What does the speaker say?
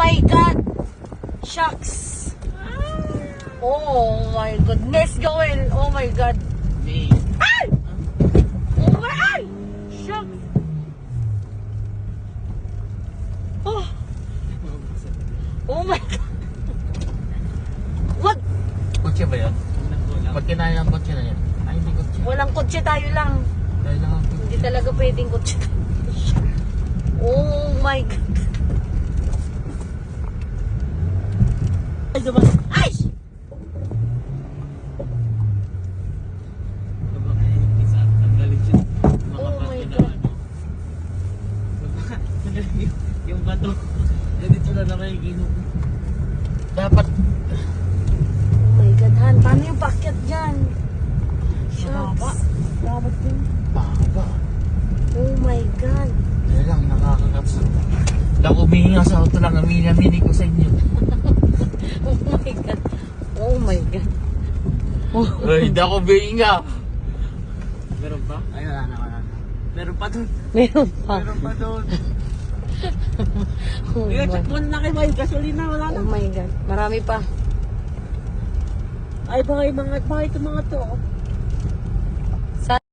my God! Shucks! Oh my goodness, Joel! Oh my God! Ay! Oh my God! Shucks! Oh! Oh my God! Wag! Kotse ba yan? Pag kinaya ng kotse na yan? Ay, hindi kotse. Walang kotse tayo lang. Dahil lang ang Hindi talaga pwedeng kotse. Oh my God! Ay, diba? Ay! Oh my God! Yung bato. Ganito na naman yung gino. Dapat. Oh my God, Han. Paano yung pakyat dyan? Shucks. Dapat din. Baba. Oh my God. Dahil lang, nakakakatsa. Lang umihinga sa auto lang. Amini ko sa inyo. Oh my God. Oh my God. Oh. Ay, hindi ako umihinga. Meron pa? Ay, wala na. Meron pa doon. Meron pa. Meron pa doon. Oh my, Check mo na kayo ba yung gasolina? Wala na. oh my God. Marami pa. Ay, bakit itong mga to?